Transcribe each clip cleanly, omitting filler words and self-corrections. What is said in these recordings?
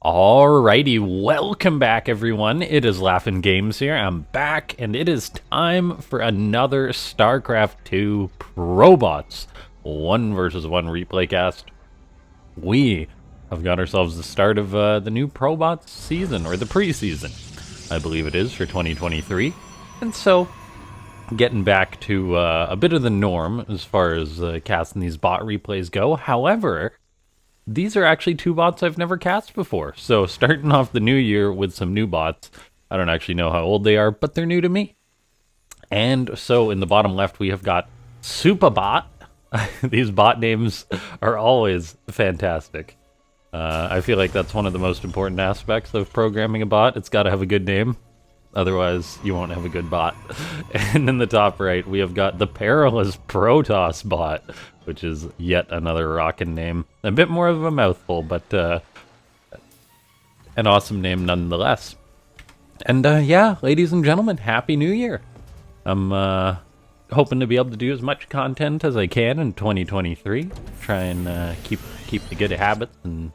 Alrighty, welcome back everyone. It is LaughNgamez here. I'm back and it is time for another Starcraft 2 ProBots 1 versus 1 replay cast. We have got ourselves the start of the new ProBots season, or the preseason, I believe it is, for 2023. And so, getting back to a bit of the norm as far as casting these bot replays go. However, these are actually two bots I've never cast before. So starting off the new year with some new bots. I don't actually know how old they are, but they're new to me. And so in the bottom left, we have got SupaBot. These bot names are always fantastic. I feel like that's one of the most important aspects of programming a bot. It's got to have a good name. Otherwise, you won't have a good bot. And in the top right, we have got the PerilousProtossBot, which is yet another rockin' name. A bit more of a mouthful, but an awesome name nonetheless. And yeah, ladies and gentlemen, Happy New Year! I'm hoping to be able to do as much content as I can in 2023. Try and keep the good habits, and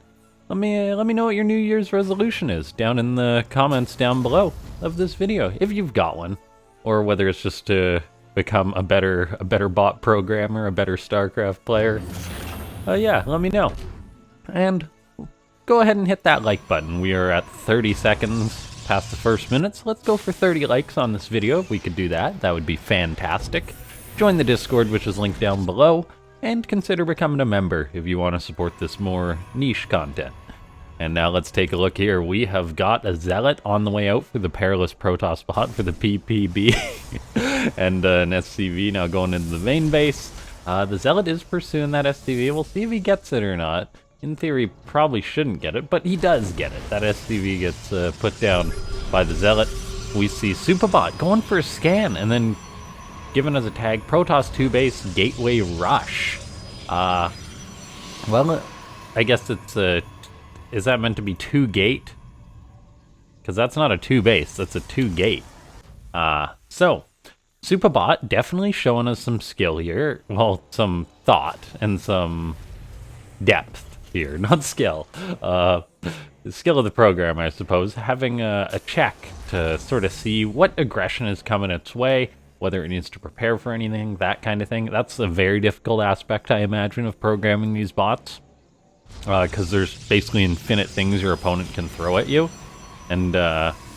let me know what your New Year's resolution is down in the comments down below of this video, if you've got one, or whether it's just to become a better bot programmer, a better Starcraft player. Yeah, let me know. And go ahead and hit that like button. We are at 30 seconds past the first minute, so let's go for 30 likes on this video. If we could do that, that would be fantastic. Join the Discord, which is linked down below, and consider becoming a member if you want to support this more niche content. And now let's take a look here. We have got a Zealot on the way out for the PerilousProtossBot for the PPB. And an SCV now going into the main base. The Zealot is pursuing that SCV. We'll see if he gets it or not. In theory, probably shouldn't get it, but he does get it. That SCV gets put down by the Zealot. We see SupaBot going for a scan and then given as a tag, Protoss 2 base Gateway Rush. Well, I guess it's a... Is that meant to be 2 gate? Because that's not a 2 base, that's a 2 gate. So, SupaBot definitely showing us some skill here. Well, some thought and some depth here, not skill. The skill of the program, I suppose. Having a check to sort of see what aggression is coming its way, whether it needs to prepare for anything, that kind of thing. That's a very difficult aspect, I imagine, of programming these bots. Because there's basically infinite things your opponent can throw at you. And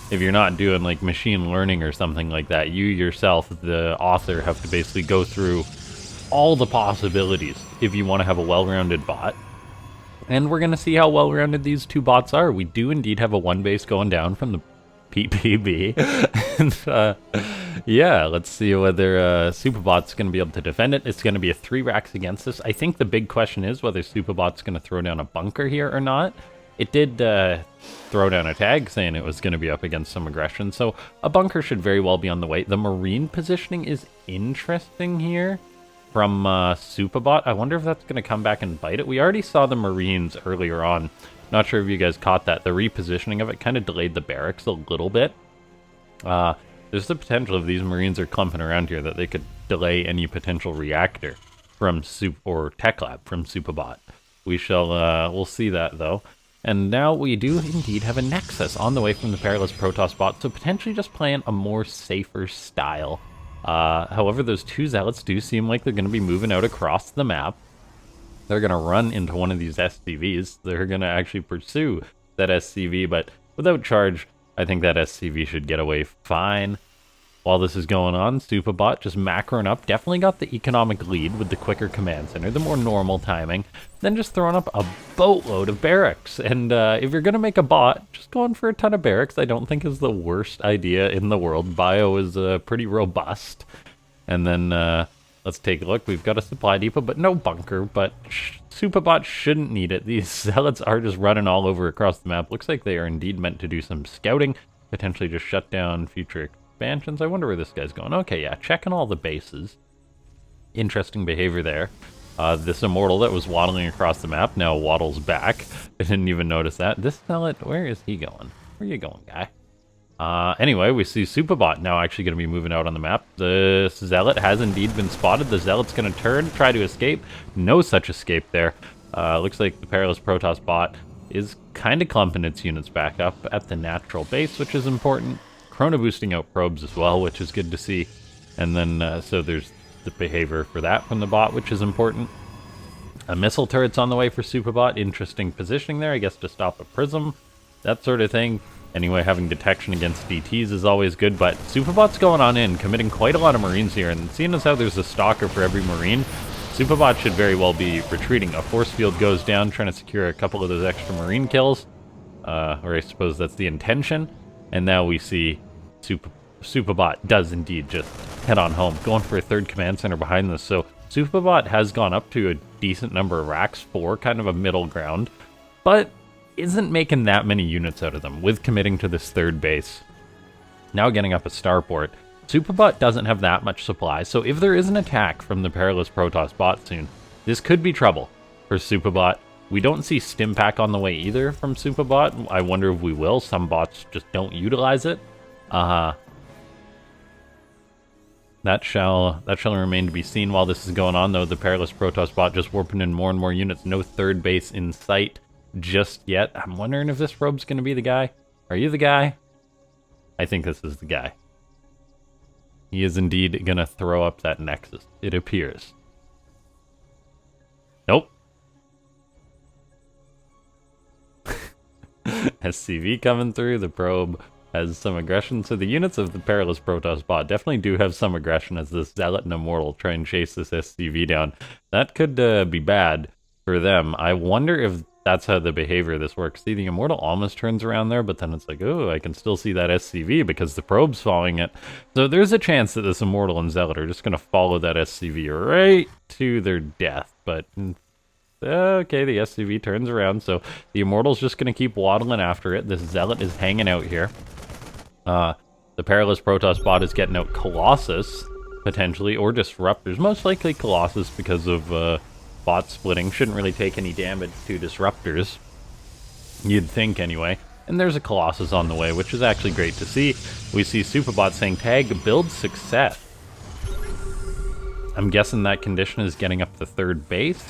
if you're not doing like machine learning or something like that, you yourself, the author, have to basically go through all the possibilities if you want to have a well-rounded bot. And we're going to see how well-rounded these two bots are. We do indeed have a 1 base going down from the PPB. And yeah, let's see whether SupaBot's going to be able to defend it. It's going to be a 3 racks against this. I think the big question is whether SupaBot's going to throw down a bunker here or not. It did throw down a tag saying it was going to be up against some aggression, so a bunker should very well be on the way. The Marine positioning is interesting here from SupaBot. I wonder if that's going to come back and bite it. We already saw the Marines earlier on. Not sure if you guys caught that. The repositioning of it kind of delayed the barracks a little bit. There's the potential if these Marines are clumping around here that they could delay any potential reactor from or Tech Lab from SupaBot. We shall, we'll see that though. And now we do indeed have a Nexus on the way from the PerilousProtossBot, so potentially just playing a more safer style. However, those 2 Zealots do seem like they're going to be moving out across the map. They're going to run into one of these SCVs. They're going to actually pursue that SCV, but without charge, I think that SCV should get away fine. While this is going on, SupaBot just macroing up. Definitely got the economic lead with the quicker command center, the more normal timing. Then just throwing up a boatload of barracks. And if you're going to make a bot, just going for a ton of barracks I don't think is the worst idea in the world. Bio is pretty robust. And then let's take a look. We've got a supply depot, but no bunker. But SupaBot shouldn't need it. These Zealots are just running all over across the map. Looks like they are indeed meant to do some scouting. Potentially just shut down future expansions. I wonder where this guy's going. Okay, yeah, checking all the bases. Interesting behavior there. This Immortal that was waddling across the map now waddles back. I didn't even notice that. This Zealot, where is he going? Where are you going, guy? Anyway, we see SupaBot now actually going to be moving out on the map. The Zealot has indeed been spotted. The Zealot's going to turn, try to escape. No such escape there. Looks like the PerilousProtossBot is kind of clumping its units back up at the natural base, which is important. Chrono boosting out probes as well, which is good to see. And then, so there's the behavior for that from the bot, which is important. A missile turret's on the way for SupaBot. Interesting positioning there, I guess, to stop a prism, that sort of thing. Anyway, having detection against DTs is always good, but SupaBot's going on in, committing quite a lot of Marines here, and seeing as how there's a stalker for every Marine, SupaBot should very well be retreating. A force field goes down, trying to secure a couple of those extra Marine kills, or I suppose that's the intention, and now we see SupaBot does indeed just head on home, going for a third command center behind this. So SupaBot has gone up to a decent number of racks for kind of a middle ground, but isn't making that many units out of them with committing to this third base. Now getting up a starport. SupaBot doesn't have that much supply, so if there is an attack from the PerilousProtossBot soon, this could be trouble for SupaBot. We don't see Stimpack on the way either from SupaBot. I wonder if we will. Some bots just don't utilize it. That shall remain to be seen while this is going on, though. The PerilousProtossBot just warping in more and more units. No third base in sight just yet. I'm wondering if this probe's going to be the guy. Are you the guy? I think this is the guy. He is indeed going to throw up that Nexus, it appears. Nope. SCV coming through. The probe has some aggression. So the units of the PerilousProtossBot definitely do have some aggression as this Zealot and Immortal try and chase this SCV down. That could be bad for them. I wonder if that's how the behavior of this works. See, the Immortal almost turns around there, but then it's like, oh, I can still see that SCV because the probe's following it. So there's a chance that this Immortal and Zealot are just going to follow that SCV right to their death. But, okay, the SCV turns around, so the Immortal's just going to keep waddling after it. This Zealot is hanging out here. The PerilousProtossBot is getting out Colossus, potentially, or Disruptors. Most likely Colossus because of bot splitting. Shouldn't really take any damage to Disruptors, you'd think anyway. And there's a Colossus on the way, which is actually great to see. We see SupaBot saying, tag, build success. I'm guessing that condition is getting up the third base.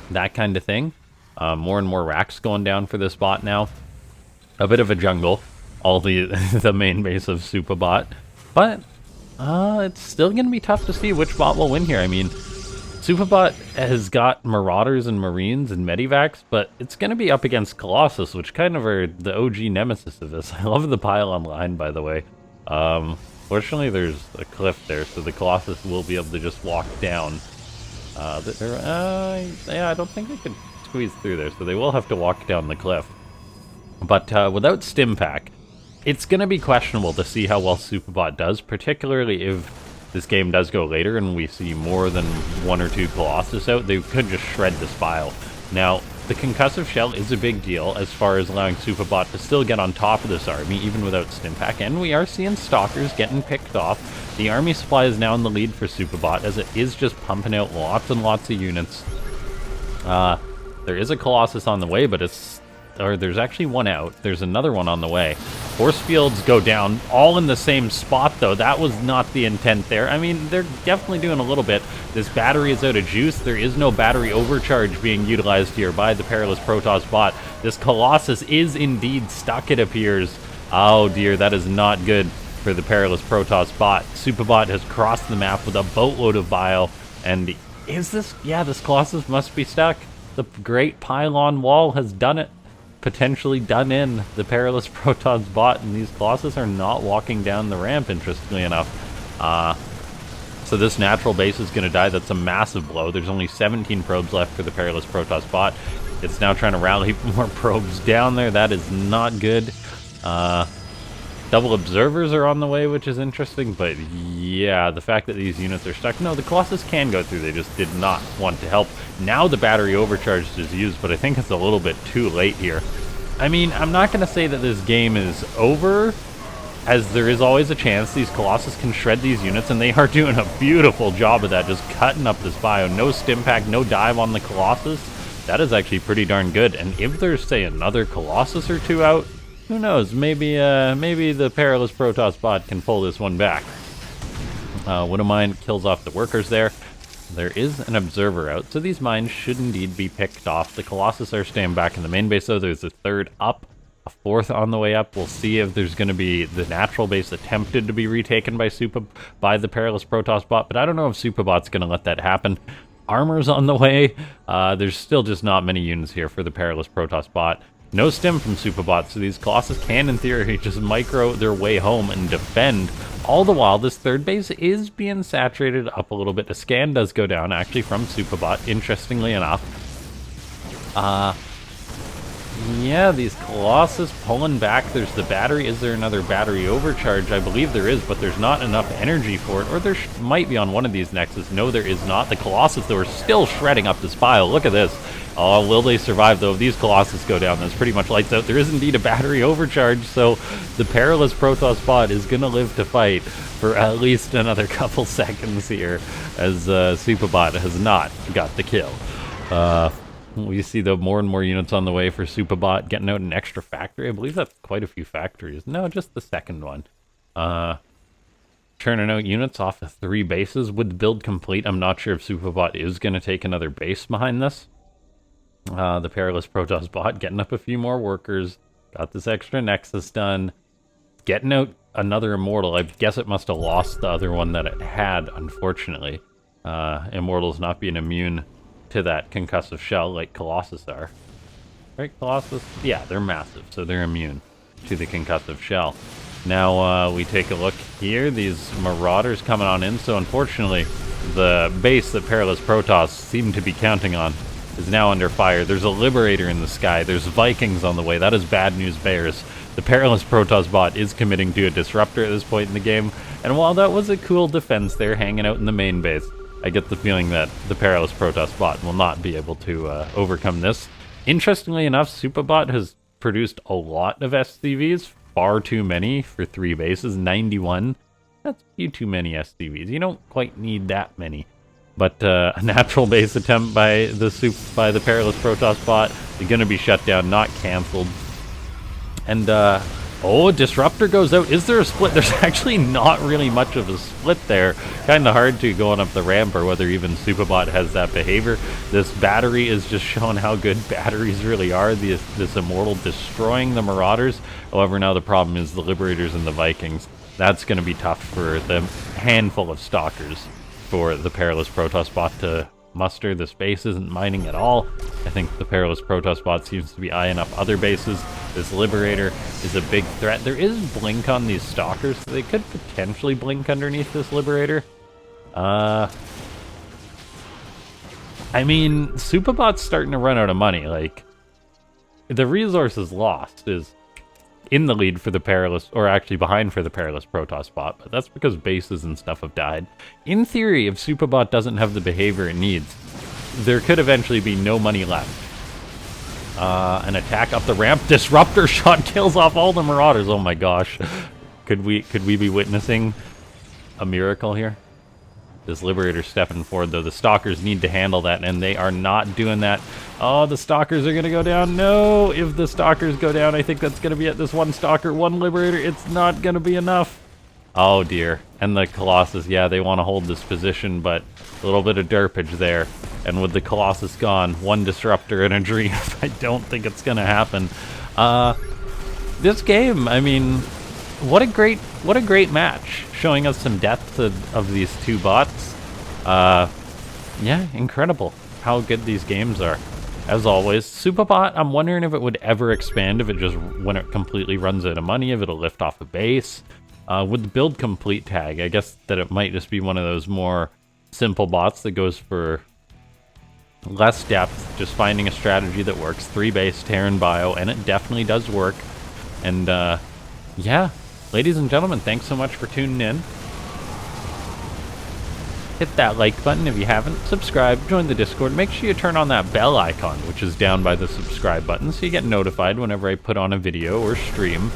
That kind of thing. More and more racks going down for this bot now. A bit of a jungle. All the main base of SupaBot. But it's still going to be tough to see which bot will win here. I mean, SupaBot has got Marauders and Marines and Medivacs, but it's going to be up against Colossus, which kind of are the OG nemesis of this. I love the pylon line, by the way. Fortunately, there's a cliff there, so the Colossus will be able to just walk down. Yeah, I don't think they could squeeze through there, so they will have to walk down the cliff. But without Stimpack, it's going to be questionable to see how well SupaBot does, particularly if this game does go later and we see more than one or two Colossus out. They could just shred this file. Now, the concussive shell is a big deal as far as allowing SupaBot to still get on top of this army, even without Stimpack, and we are seeing Stalkers getting picked off. The army supply is now in the lead for SupaBot, as it is just pumping out lots and lots of units. There is a Colossus on the way, but there's actually one out. There's another one on the way. Force fields go down, all in the same spot, though. That was not the intent there. I mean, they're definitely doing a little bit. This battery is out of juice. There is no battery overcharge being utilized here by the PerilousProtossBot. This Colossus is indeed stuck, it appears. Oh dear, that is not good for the PerilousProtossBot. SupaBot has crossed the map with a boatload of bile. And is this... yeah, this Colossus must be stuck. The great pylon wall has done it. Potentially done in the PerilousProtossBot, and these Colossus are not walking down the ramp, interestingly enough. So this natural base is going to die. That's a massive blow. There's only 17 probes left for the PerilousProtossBot. It's now trying to rally more probes down there. That is not good. Double observers are on the way, which is interesting, but yeah, the fact that these units are stuck. No, the Colossus can go through. They just did not want to help. Now the battery overcharge is used, but I think it's a little bit too late here. I mean, I'm not going to say that this game is over, as there is always a chance these Colossus can shred these units, and they are doing a beautiful job of that, just cutting up this bio. No Stimpack, no dive on the Colossus. That is actually pretty darn good, and if there's, say, another Colossus or two out, who knows, maybe the PerilousProtossBot can pull this one back. Wouldn't mind, kills off the workers there. There is an observer out, so these mines should indeed be picked off. The Colossus are staying back in the main base, though. There's a third up, a fourth on the way up. We'll see if there's going to be the natural base attempted to be retaken by the PerilousProtossBot, but I don't know if SupaBot's going to let that happen. Armor's on the way. There's still just not many units here for the PerilousProtossBot. No stim from SupaBot, so these Colossus can, in theory, just micro their way home and defend. All the while, this third base is being saturated up a little bit. The scan does go down, actually, from SupaBot, interestingly enough. Yeah, these Colossus pulling back. There's the battery. Is there another battery overcharge? I believe there is, but there's not enough energy for it. Or there might be on one of these nexus. No, there is not. The Colossus, though, are still shredding up this pile. Look at this. Oh, will they survive, though? If these Colossus go down, that's pretty much lights out. There is indeed a battery overcharge, so the PerilousProtossBot is going to live to fight for at least another couple seconds here, as SupaBot has not got the kill. We see, though, more and more units on the way for SupaBot, getting out an extra factory. I believe that's quite a few factories. No, just the second one. Churning out units off of 3 bases with the build complete. I'm not sure if SupaBot is going to take another base behind this. The PerilousProtossBot getting up a few more workers. Got this extra nexus done. Getting out another immortal. I guess it must have lost the other one that it had, unfortunately. Immortals not being immune to that concussive shell like Colossus are. Right, Colossus? Yeah, they're massive, so they're immune to the concussive shell. Now we take a look here. These Marauders coming on in, so unfortunately the base that PerilousProtoss seemed to be counting on is now under fire. There's a Liberator in the sky. There's Vikings on the way. That is bad news bears. The PerilousProtossBot is committing to a Disruptor at this point in the game, and while that was a cool defense there hanging out in the main base, I get the feeling that the PerilousProtossBot will not be able to overcome this. Interestingly enough, SupaBot has produced a lot of SCVs, far too many for 3 bases, 91. That's a few too many SCVs. You don't quite need that many. But a natural base attempt by the PerilousProtossBot is going to be shut down, not canceled. And oh, Disruptor goes out. Is there a split? There's actually not really much of a split there. Kind of hard to going up the ramp, or whether even SupaBot has that behavior. This battery is just showing how good batteries really are. This Immortal destroying the Marauders. However, now the problem is the Liberators and the Vikings. That's going to be tough for the handful of Stalkers for the PerilousProtossBot to muster. This base isn't mining at all. I think the PerilousProtossBot seems to be eyeing up other bases. This Liberator is a big threat. There is blink on these Stalkers, so they could potentially blink underneath this Liberator. I mean, SupaBot's starting to run out of money. Like, the resources lost is in the lead for the or actually behind for the PerilousProtossBot, but that's because bases and stuff have died. In theory, if SupaBot doesn't have the behavior it needs, there could eventually be no money left. An attack up the ramp. Disruptor shot kills off all the Marauders. Oh my gosh. Could we be witnessing a miracle here? This Liberator stepping forward, though. The Stalkers need to handle that, and they are not doing that. Oh, the Stalkers are going to go down. No, if the Stalkers go down, I think that's going to be it. This one Stalker, one Liberator, it's not going to be enough. Oh, dear. And the Colossus, yeah, they want to hold this position, but a little bit of derpage there. And with the Colossus gone, one Disruptor and a Dream, I don't think it's going to happen. This game, I mean, what a great match, showing us some depth of these 2 bots. Yeah, incredible how good these games are. As always, SupaBot, I'm wondering if it would ever expand, if it just, when it completely runs out of money, if it'll lift off a base. With the build complete tag, I guess that it might just be one of those more simple bots that goes for less depth, just finding a strategy that works. 3 base, Terran Bio, and it definitely does work. And yeah, ladies and gentlemen, thanks so much for tuning in. Hit that like button if you haven't. Subscribe, join the Discord. Make sure you turn on that bell icon, which is down by the subscribe button, so you get notified whenever I put on a video or stream.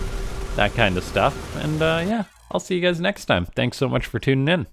That kind of stuff. And yeah, I'll see you guys next time. Thanks so much for tuning in.